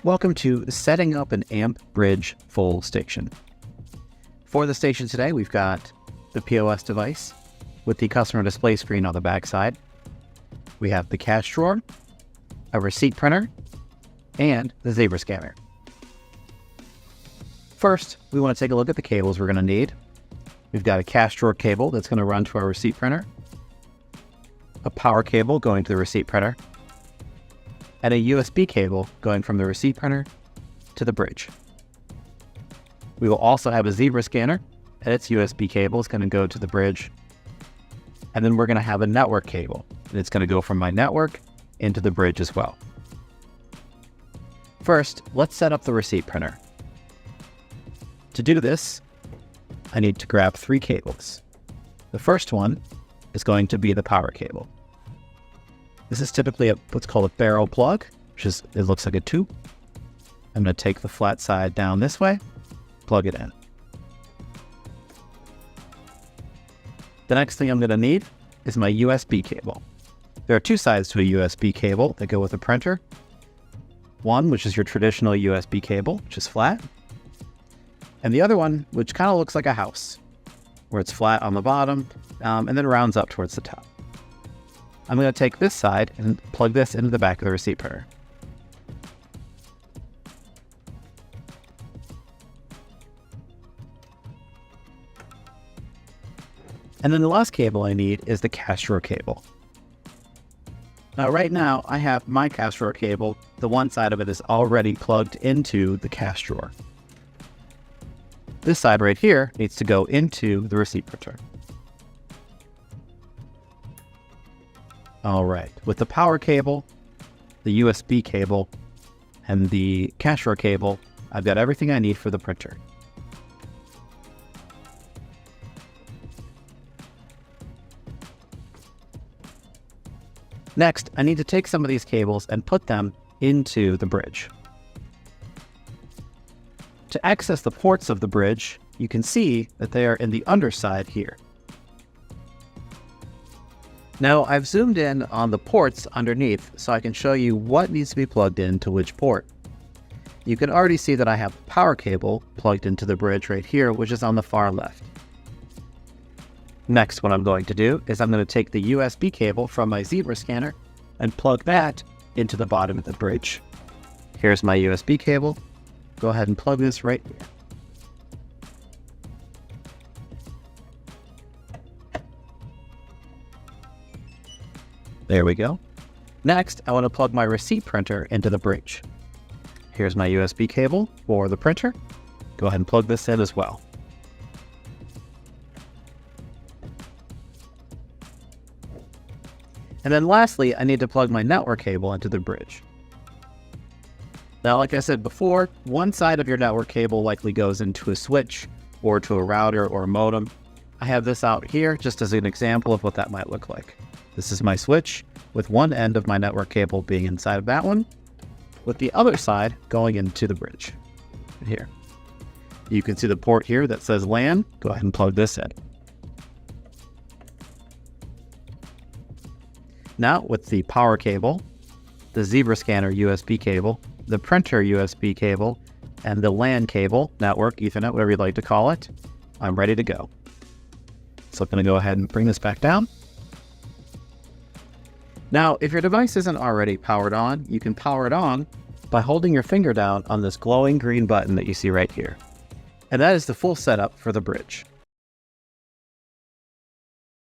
Welcome to setting up an AMP Bridge full station. For the station today, we've got the POS device with the customer display screen on the back side. We have the cash drawer, a receipt printer, and the Zebra scanner. First, we want to take a look at the cables we're going to need. We've got a cash drawer cable that's going to run to our receipt printer, a power cable going to the receipt printer, and a USB cable going from the receipt printer to the bridge. We will also have a Zebra scanner, and its USB cable is going to go to the bridge. And then we're going to have a network cable, and it's going to go from my network into the bridge as well. First, let's set up the receipt printer. To do this, I need to grab 3 cables. The first one is going to be the power cable. This is typically what's called a barrel plug, it looks like a tube. I'm going to take the flat side down this way, plug it in. The next thing I'm going to need is my USB cable. There are 2 sides to a USB cable that go with a printer. One, which is your traditional USB cable, which is flat. And the other one, which kind of looks like a house, where it's flat on the bottom and then rounds up towards the top. I'm going to take this side and plug this into the back of the receipt printer. And then the last cable I need is the cash drawer cable. Now right now I have my cash drawer cable, the one side of it is already plugged into the cash drawer. This side right here needs to go into the receipt printer. All right, with the power cable, the USB cable, and the cash drawer cable, I've got everything I need for the printer. Next, I need to take some of these cables and put them into the bridge. To access the ports of the bridge, you can see that they are in the underside here. Now I've zoomed in on the ports underneath so I can show you what needs to be plugged into which port. You can already see that I have the power cable plugged into the bridge right here, which is on the far left. Next, what I'm going to do is I'm going to take the USB cable from my Zebra scanner and plug that into the bottom of the bridge. Here's my USB cable. Go ahead and plug this right here. There we go. Next, I want to plug my receipt printer into the bridge. Here's my USB cable for the printer. Go ahead and plug this in as well. And then lastly, I need to plug my network cable into the bridge. Now, like I said before, one side of your network cable likely goes into a switch or to a router or a modem. I have this out here just as an example of what that might look like. This is my switch with one end of my network cable being inside of that one, with the other side going into the bridge. Right here. You can see the port here that says LAN. Go ahead and plug this in. Now with the power cable, the Zebra scanner USB cable, the printer USB cable, and the LAN cable, network, Ethernet, whatever you'd like to call it, I'm ready to go. So I'm going to go ahead and bring this back down. Now, if your device isn't already powered on, you can power it on by holding your finger down on this glowing green button that you see right here. And that is the full setup for the bridge.